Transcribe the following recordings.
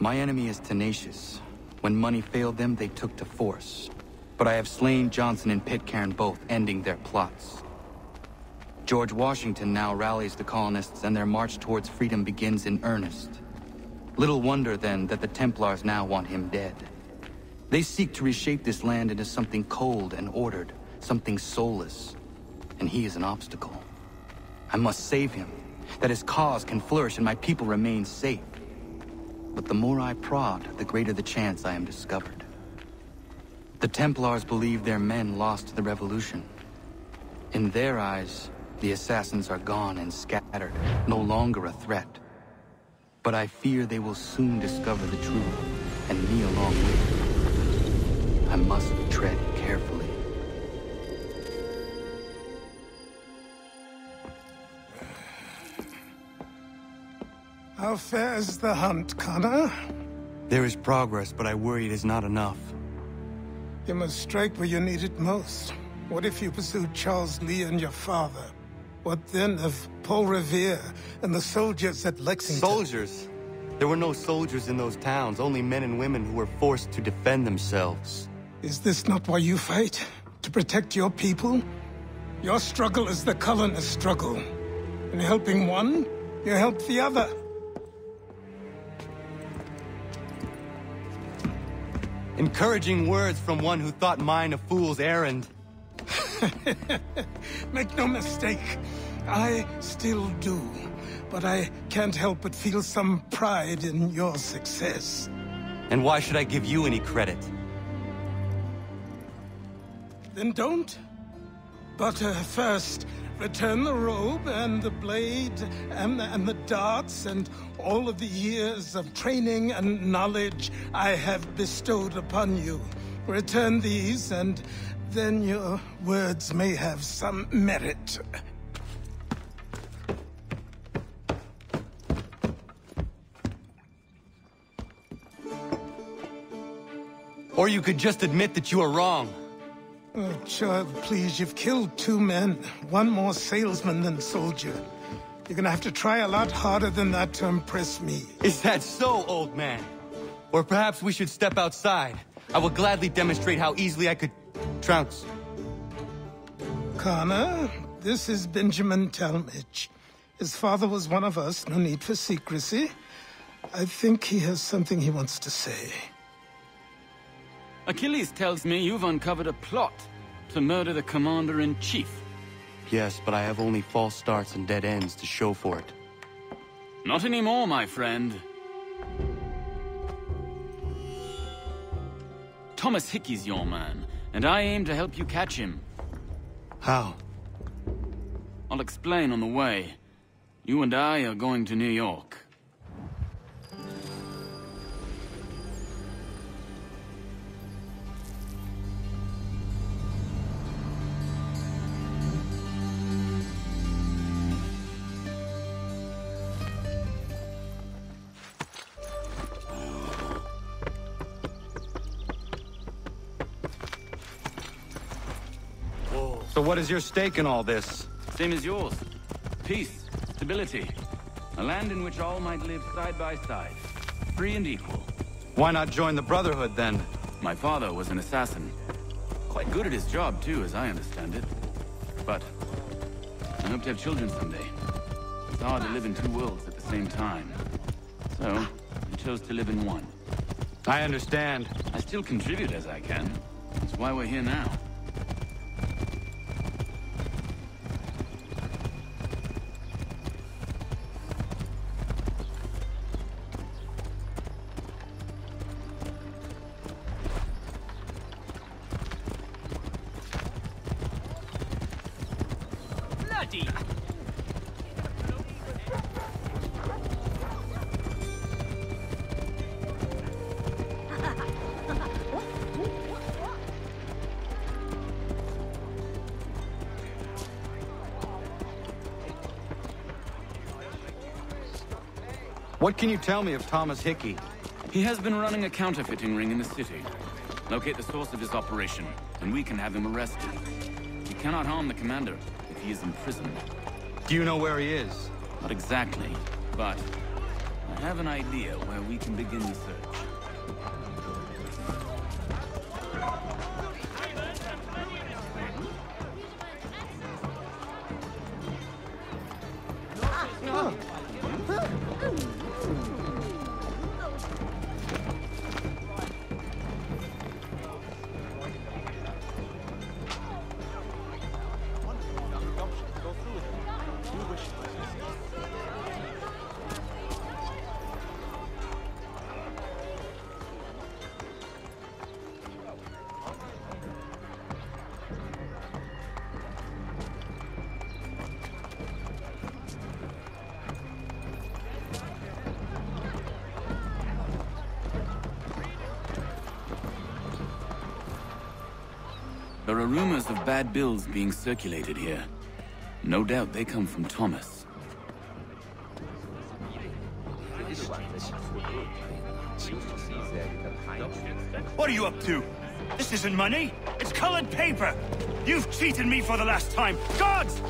My enemy is tenacious. When money failed them, they took to force. But I have slain Johnson and Pitcairn both, ending their plots. George Washington now rallies the colonists and their march towards freedom begins in earnest. Little wonder, then, that the Templars now want him dead. They seek to reshape this land into something cold and ordered, something soulless. And he is an obstacle. I must save him, that his cause can flourish and my people remain safe. But the more I prod, the greater the chance I am discovered. The Templars believe their men lost the revolution. In their eyes, the assassins are gone and scattered, no longer a threat. But I fear they will soon discover the truth, and me along with them. I must tread carefully. How fares the hunt, Connor? There is progress, but I worry it is not enough. You must strike where you need it most. What if you pursued Charles Lee and your father? What then of Paul Revere and the soldiers at Lexington? Soldiers? There were no soldiers in those towns, only men and women who were forced to defend themselves. Is this not why you fight? To protect your people? Your struggle is the colonist struggle. In helping one, you help the other. Encouraging words from one who thought mine a fool's errand. Make no mistake, I still do. But I can't help but feel some pride in your success. And why should I give you any credit? Then don't. But first, return the robe and the blade and the darts and all of the years of training and knowledge I have bestowed upon you. Return these, and then your words may have some merit. Or you could just admit that you are wrong. Oh, child, please, you've killed 2 men. One more salesman than soldier. You're gonna have to try a lot harder than that to impress me. Is that so, old man? Or perhaps we should step outside. I will gladly demonstrate how easily I could trounce. Connor, this is Benjamin Tallmadge. His father was one of us, no need for secrecy. I think he has something he wants to say. Achilles tells me you've uncovered a plot to murder the Commander-in-Chief. Yes, but I have only false starts and dead ends to show for it. Not anymore, my friend. Thomas Hickey's your man, and I aim to help you catch him. How? I'll explain on the way. You and I are going to New York. So what is your stake in all this? Same as yours. Peace, stability. A land in which all might live side by side. Free and equal. Why not join the Brotherhood, then? My father was an assassin. Quite good at his job, too, as I understand it. But I hope to have children someday. It's hard to live in 2 worlds at the same time. So, I chose to live in one. I understand. I still contribute as I can. That's why we're here now. What can you tell me of Thomas Hickey? He has been running a counterfeiting ring in the city. Locate the source of his operation, and we can have him arrested. He cannot harm the commander if he is imprisoned. Do you know where he is? Not exactly, but I have an idea where we can begin the search. There are rumors of bad bills being circulated here. No doubt they come from Thomas. What are you up to? This isn't money. It's colored paper. You've cheated me for the last time. Guards!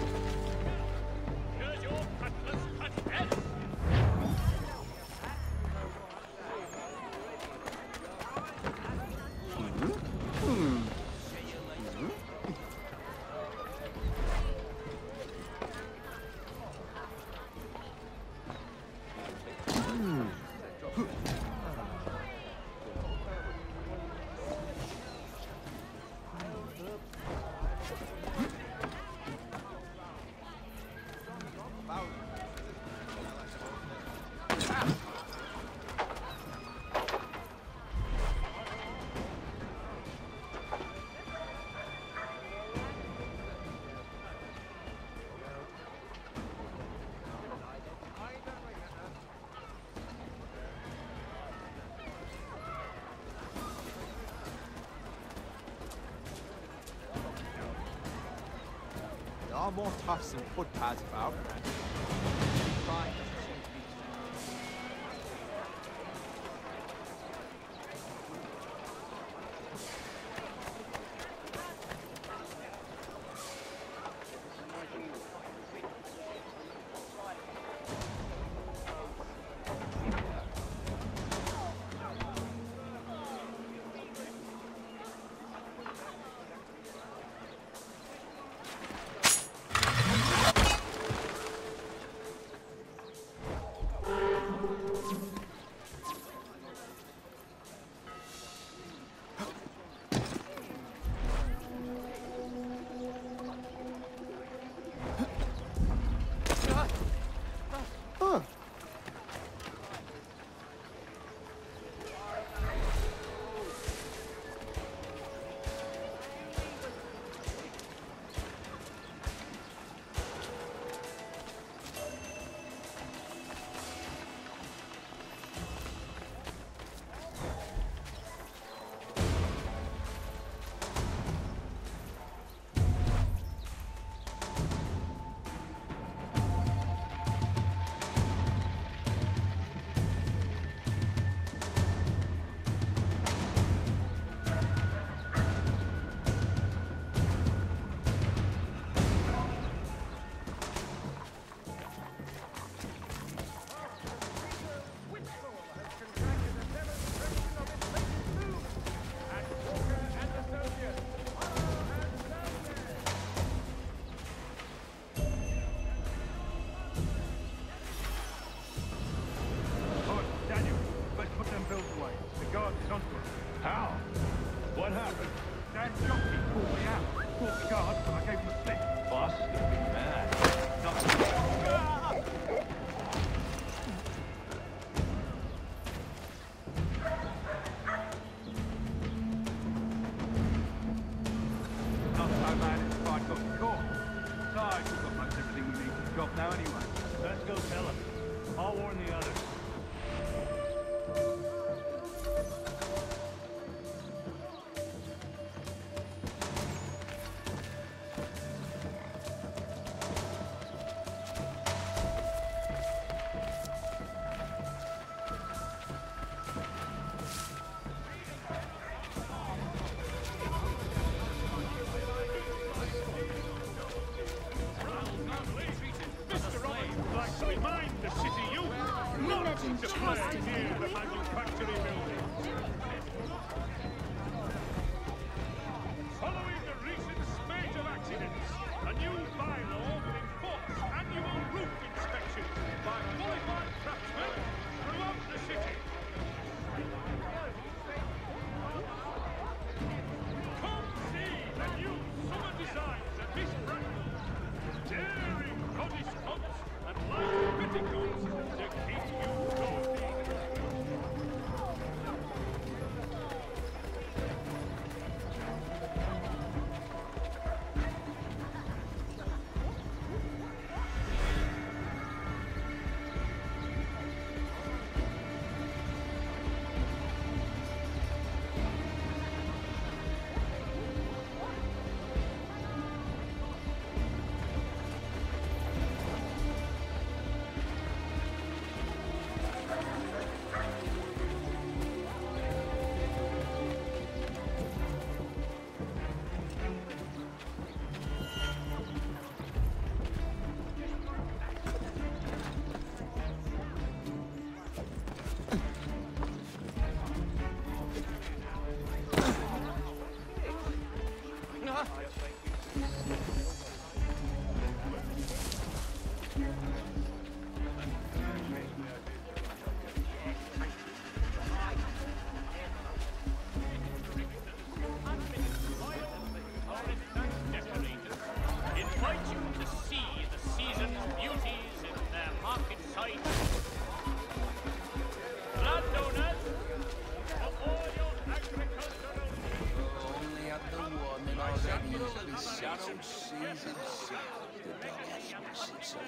There are more tufts and footpaths about.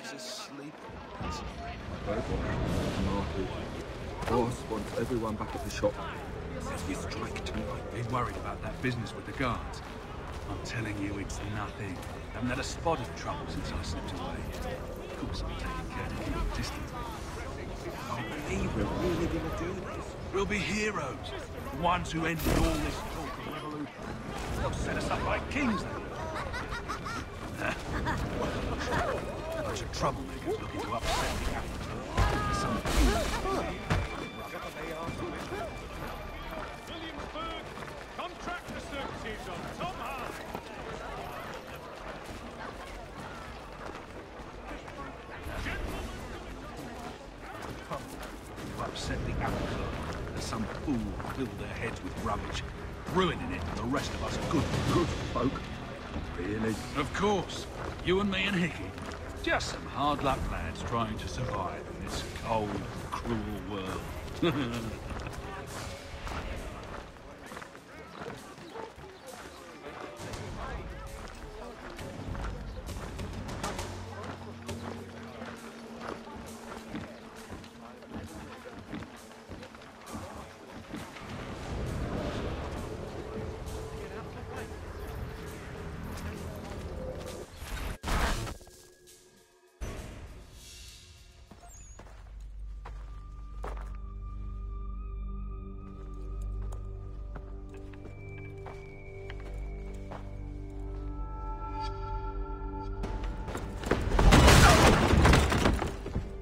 He's asleep. Boss wants everyone back at the shop. Says we strike tonight. He's worried about that business with the guards. I'm telling you, it's nothing. Haven't had a spot of trouble since I slipped away. Of course, I'm taking care to keep a distance. I believe we're really going to do this. We'll be heroes. The ones who ended all this talk of revolution. They'll set us up like kings. A bunch of troublemakers looking to upset the apple. Some fool. Contractor services on Tallmadge. To upset the apple cart. There's some fool filled their heads with rubbish, ruining it for the rest of us good folk. Really? Of course. You and me and Hickey. Just some hard luck lads trying to survive in this cold, cruel world.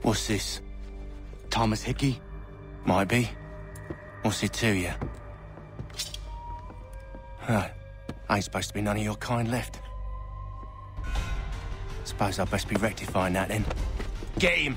What's this? Thomas Hickey? Might be. What's it to you? Ain't supposed to be none of your kind left. Suppose I'd best be rectifying that then. Get him!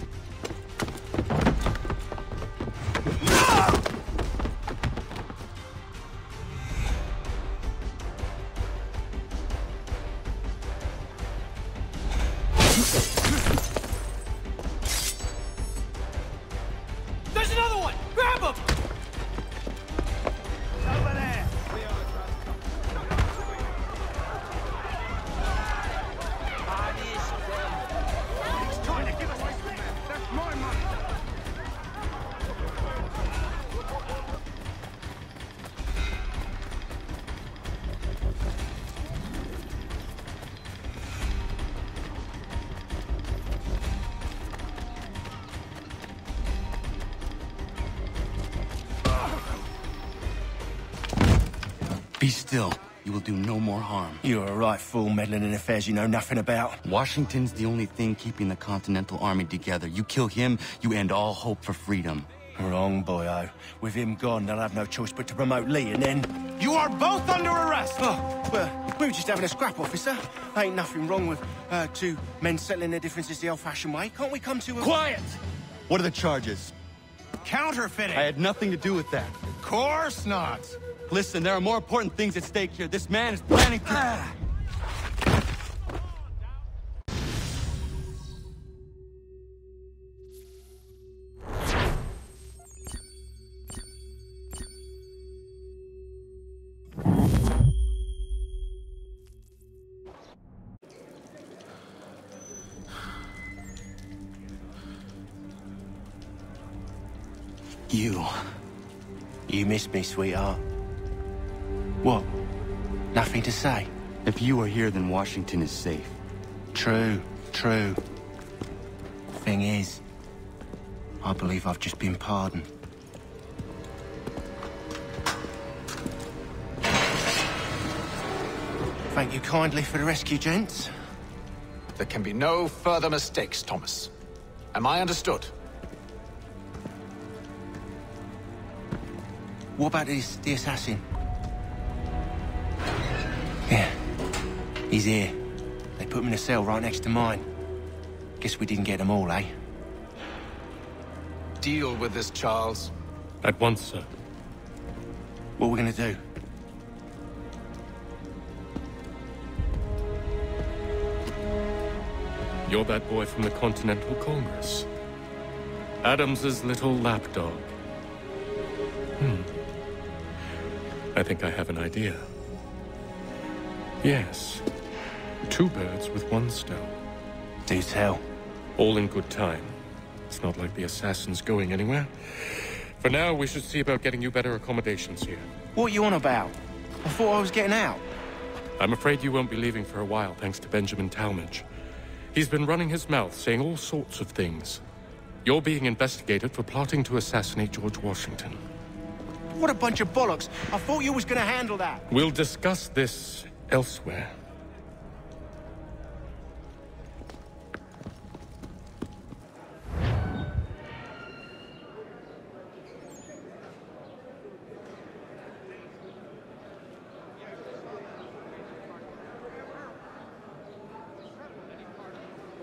Be still. You will do no more harm. You're a right fool meddling in affairs you know nothing about. Washington's the only thing keeping the Continental Army together. You kill him, you end all hope for freedom. Wrong, boyo. With him gone, they'll have no choice but to promote Lee, and then... You are both under arrest! Oh, well, we were just having a scrap, officer. Ain't nothing wrong with two men settling their differences the old-fashioned way. Can't we come to a... Quiet! What are the charges? Counterfeiting! I had nothing to do with that. Of course not! Listen, there are more important things at stake here. This man is planning to... You missed me, sweetheart. What? Nothing to say? If you are here, then Washington is safe. True. Thing is, I believe I've just been pardoned. Thank you kindly for the rescue, gents. There can be no further mistakes, Thomas. Am I understood? What about the assassin? Yeah, he's here. They put him in a cell right next to mine. Guess we didn't get them all, eh? Deal with this, Charles. At once, sir. What are we gonna do? You're that boy from the Continental Congress. Adams's little lapdog. I think I have an idea. Yes. 2 birds with 1 stone. Do tell. All in good time. It's not like the assassin's going anywhere. For now, we should see about getting you better accommodations here. What you on about? I thought I was getting out. I'm afraid you won't be leaving for a while, thanks to Benjamin Tallmadge. He's been running his mouth, saying all sorts of things. You're being investigated for plotting to assassinate George Washington. What a bunch of bollocks. I thought you was gonna handle that. We'll discuss this elsewhere.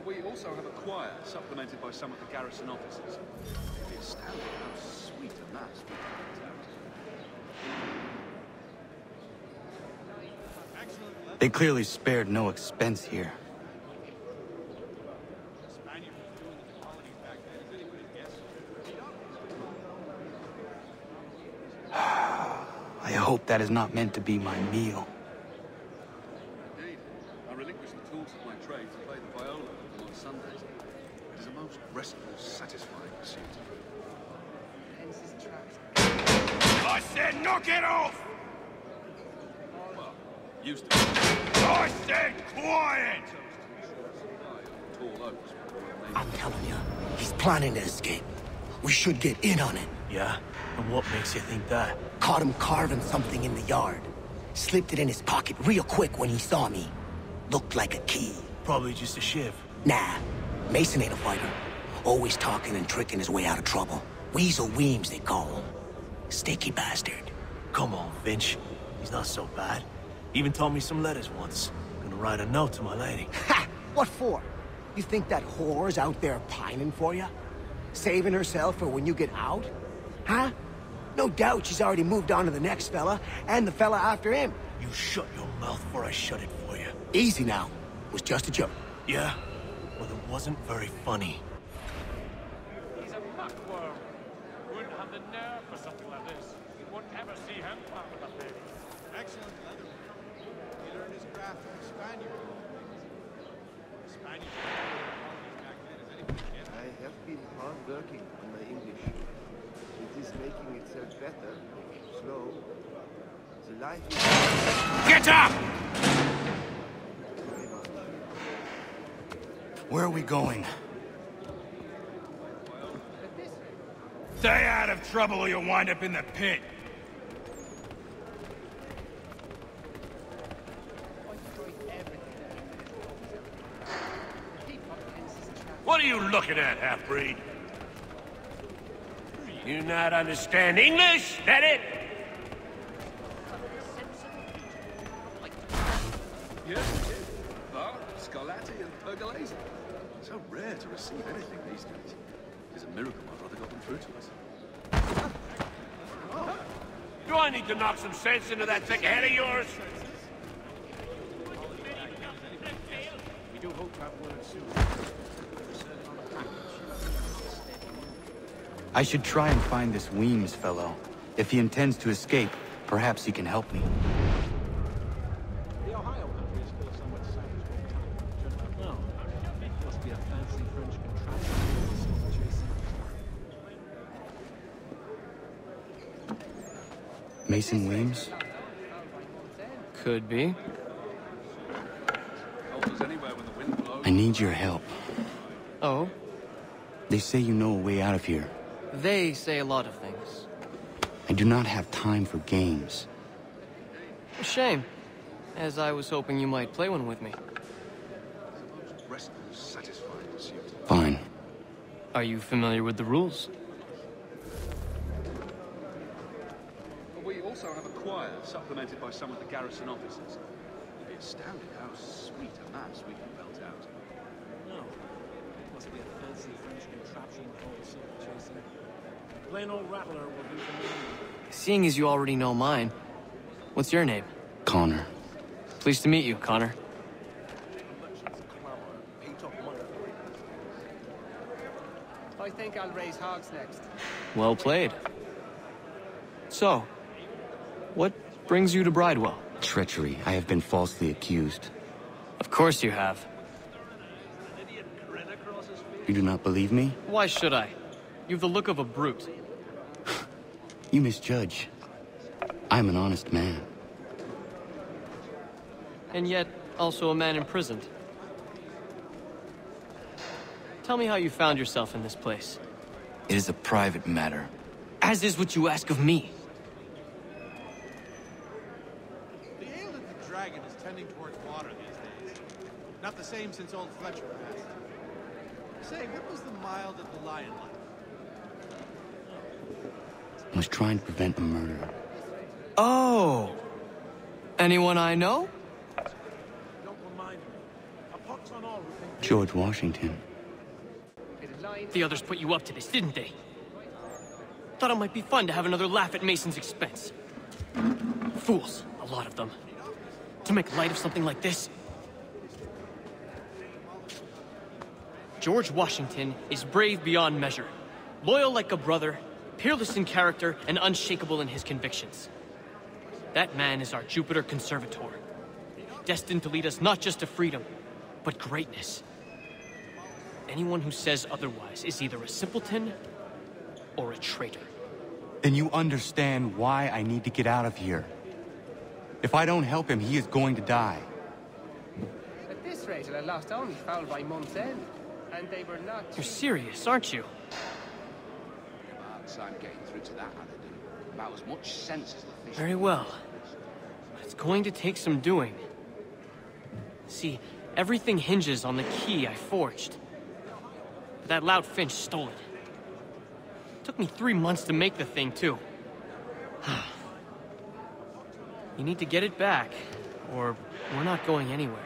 We also have a choir, supplemented by some of the garrison officers. You'd be astounded how sweet a mass we can out. They clearly spared no expense here. I hope that is not meant to be my meal. Indeed. I relinquish the tools of my trade to play the viola with them on Sundays. It is a most restful, satisfying pursuit. I said knock it off! Well, used to. I said quiet! Tall oaks. I'm telling you, he's planning to escape. We should get in on it. Yeah? And what makes you think that? Caught him carving something in the yard. Slipped it in his pocket real quick when he saw me. Looked like a key. Probably just a shiv. Nah, Mason ain't a fighter. Always talking and tricking his way out of trouble. Weasel Weems, they call him. Sticky bastard. Come on, Finch. He's not so bad. Even taught me some letters once. Gonna write a note to my lady. Ha! What for? You think that whore's out there pining for you? Saving herself for when you get out? Huh? No doubt she's already moved on to the next fella, and the fella after him. You shut your mouth before I shut it for you. Easy now. It was just a joke. Yeah? Well, it wasn't very funny. He's a muckworm. Wouldn't have the nerve for something like this. You won't ever see him part with a baby. Excellent leather. He learned his craft from a Spaniard. Spaniards back then, as anybody can. I have been hard working on my English. It is making itself better, slow. The life is... Get up! Where are we going? Stay out of trouble or you'll wind up in the pit. What are you looking at, half-breed? You not understand English? That it? Yes, Bar, Scarlatti, and Pergolese. So rare to receive anything these days. It's a miracle my brother got them through to us. Do I need to knock some sense into that thick head of yours? We do hope to have word soon. I should try and find this Weems fellow. If he intends to escape, perhaps he can help me. The Ohio country is still somewhat savage for the time. No, it must be a fancy French contraption. Mason Weems? Could be. I need your help. Oh? They say you know a way out of here. They say a lot of things. I do not have time for games. A shame, as I was hoping you might play one with me. Fine. Are you familiar with the rules? We also have a choir, supplemented by some of the garrison officers. You'd be astounded how sweet a mass we can belt out. No, it must be a fancy French contraption called silk chasing. Plain old rattler will do for me. Seeing as you already know mine, what's your name? Connor. Pleased to meet you, Connor. I think I'll raise hogs next. Well played. So, what brings you to Bridewell? Treachery. I have been falsely accused. Of course you have. You do not believe me? Why should I? You've the look of a brute. You misjudge. I'm an honest man. And yet, also a man imprisoned. Tell me how you found yourself in this place. It is a private matter. As is what you ask of me. The ale of the dragon is tending towards water these days. Not the same since old Fletcher passed. Say, what was the mild of the lion like? I was trying to prevent a murder. Oh! Anyone I know? Don't remind me. A pox on all who think George Washington. The others put you up to this, didn't they? Thought it might be fun to have another laugh at Mason's expense. Fools, a lot of them. To make light of something like this. George Washington is brave beyond measure, loyal like a brother, peerless in character, and unshakable in his convictions. That man is our Jupiter Conservator, destined to lead us not just to freedom, but greatness. Anyone who says otherwise is either a simpleton or a traitor. Then you understand why I need to get out of here. If I don't help him, he is going to die. At this rate, I lost only foul by month's end. And they were not... You're serious, aren't you? I'm getting through to that Aladdin. About as much sense as the fish. Very well. But it's going to take some doing. See, everything hinges on the key I forged. But that loud Finch stole it. Took me 3 months to make the thing, too. You need to get it back, or we're not going anywhere.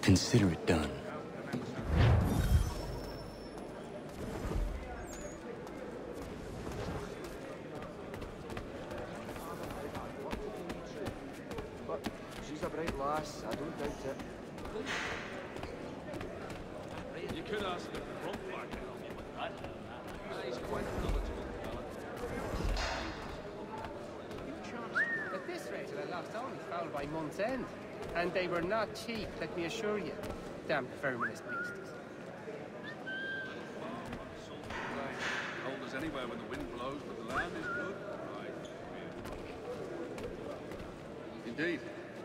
Consider it done. She's a bright lass, I don't doubt it. You could ask the front back with that. He's quite knowledgeable. At this rate, I lost only foul by month's end. And they were not cheap, let me assure you. Damn feminist beasts. Hold us anywhere when the wind blows, but the land is good. Right. Indeed.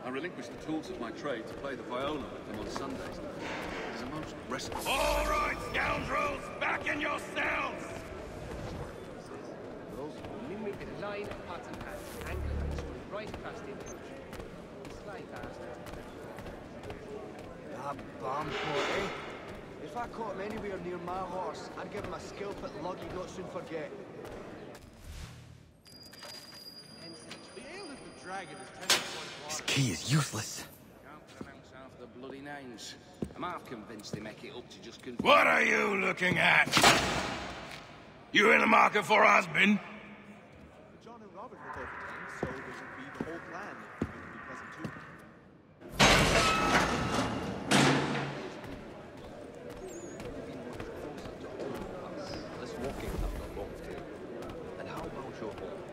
I relinquish the tools of my trade to play the viola with them on Sundays. It is a most restful... All right, scoundrels! Back in your cells! With a line of pots and pans, angle right across the enclosure. Sly bastard. Ah, bomb port, eh? If I caught him anywhere near my horse, I'd give him a skill put lug he'd not soon forget. the ale of the dragon is tending towards water. This key is useless. Can't pronounce half the bloody names. I'm half convinced they make it up to just... What are you looking at? You in the market for a husband? John and Robert were both attend, so this would be the whole plan if you could be present too. This walking up the long day. And how about your home?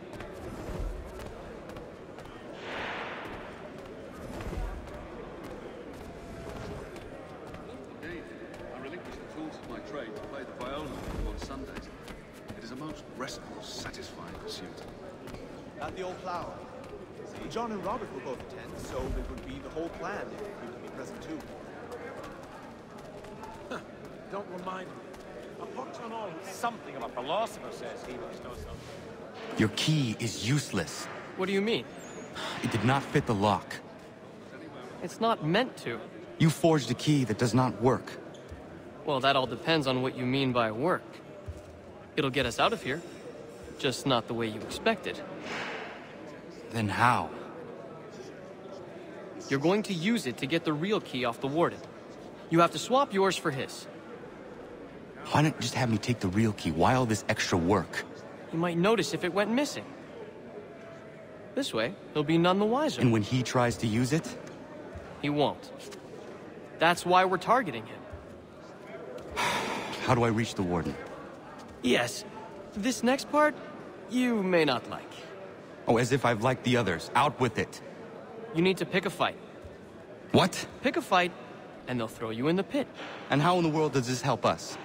Indeed. I relinquish the tools of my trade to play the viola with them on Sundays. It is a most restful, satisfying pursuit. At the old plough. See, John and Robert will both attend, so it would be the whole plan if you could be present too. Don't remind me. A pox on all Something of a philosopher says he must know something. Your key is useless. What do you mean? It did not fit the lock. It's not meant to. You forged a key that does not work. Well, that all depends on what you mean by work. It'll get us out of here. Just not the way you expected. Then how? You're going to use it to get the real key off the warden. You have to swap yours for his. Why not just have me take the real key? Why all this extra work? He might notice if it went missing. This way, he'll be none the wiser. And when he tries to use it? He won't. That's why we're targeting him. How do I reach the warden? Yes. This next part, you may not like. Oh, as if I've liked the others. Out with it. You need to pick a fight. What? Pick a fight, And they'll throw you in the pit. And how in the world does this help us?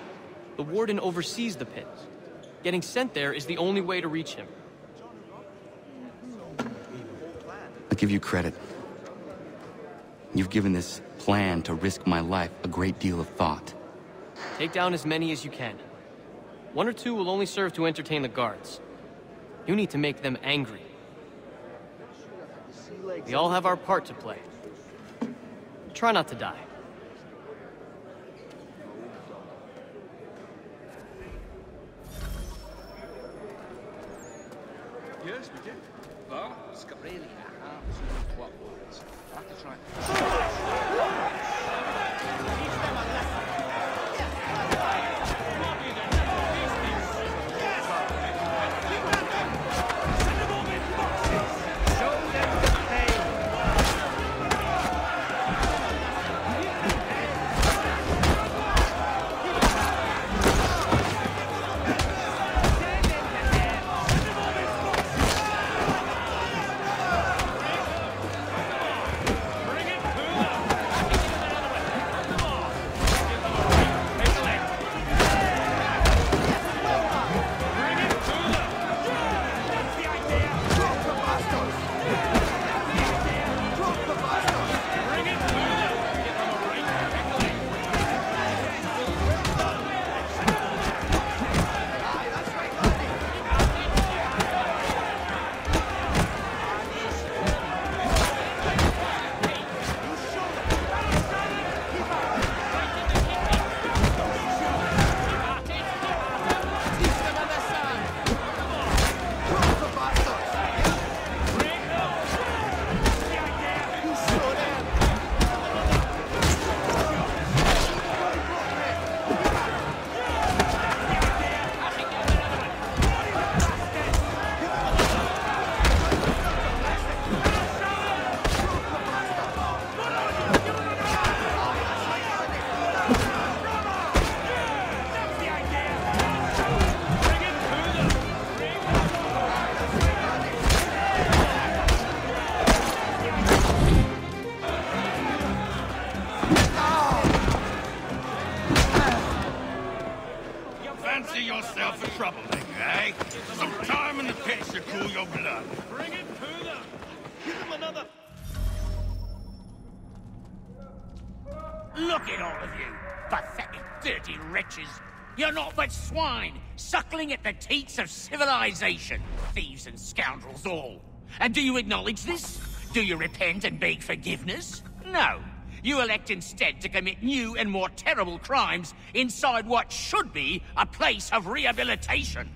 The warden oversees the pit. Getting sent there is the only way to reach him. I give you credit. You've given this plan to risk my life a great deal of thought. Take down as many as you can. 1 or 2 will only serve to entertain the guards. You need to make them angry. We all have our part to play. Try not to die. Yes, we did. But it's got really a absolute what words. I have to try. Fancy yourself a troublemaker, eh? Some time in the pits to cool your blood. Bring it to them! Give them another... Look at all of you, pathetic, dirty wretches. You're not but swine, suckling at the teats of civilization. Thieves and scoundrels all. And do you acknowledge this? Do you repent and beg forgiveness? No. You elect instead to commit new and more terrible crimes inside what should be a place of rehabilitation.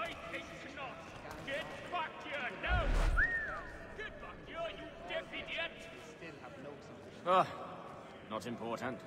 I think not. Get back here now! Get back here, you deaf idiot! Still have no Ah, not important.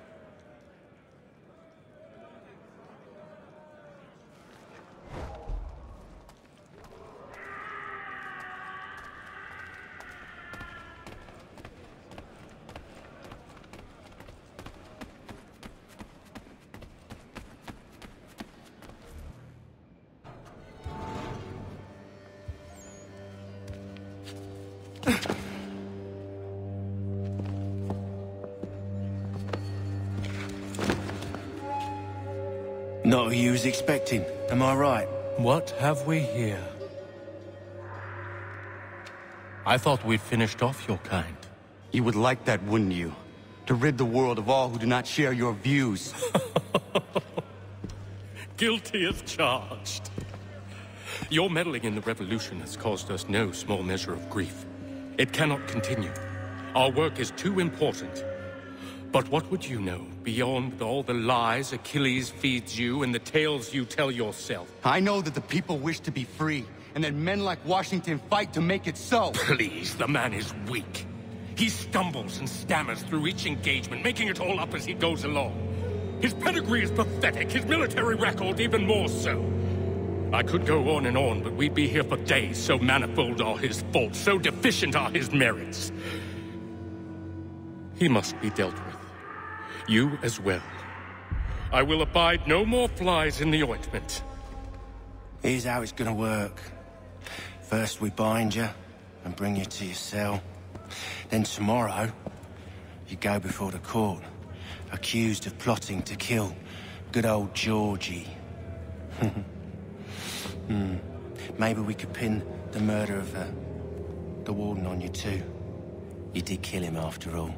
Not who you was expecting, am I right? What have we here? I thought we'd finished off your kind. You would like that, wouldn't you? To rid the world of all who do not share your views. Guilty as charged. Your meddling in the revolution has caused us no small measure of grief. It cannot continue. Our work is too important. But what would you know beyond all the lies Achilles feeds you and the tales you tell yourself? I know that the people wish to be free, and that men like Washington fight to make it so. Please, the man is weak. He stumbles and stammers through each engagement, making it all up as he goes along. His pedigree is pathetic, his military record even more so. I could go on and on, but we'd be here for days, so manifold are his faults, so deficient are his merits. He must be dealt with. You as well. I will abide no more flies in the ointment. Here's how it's gonna work. First we bind you and bring you to your cell. Then tomorrow, you go before the court, accused of plotting to kill good old Georgie. Maybe we could pin the murder of the warden on you too. You did kill him after all.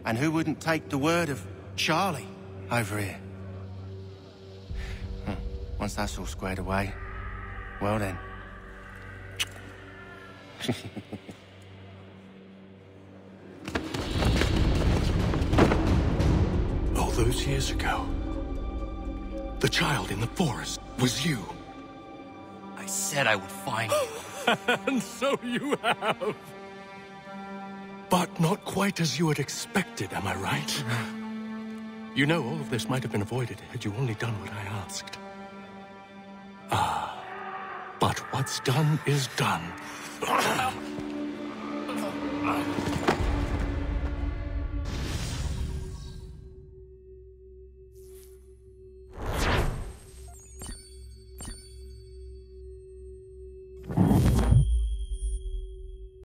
And who wouldn't take the word of Charlie over here? Once that's all squared away, well then. All those years ago, the child in the forest was you. I said I would find you. And so you have. But not quite as you had expected, am I right? You know, all of this might have been avoided had you only done what I asked. But what's done is done.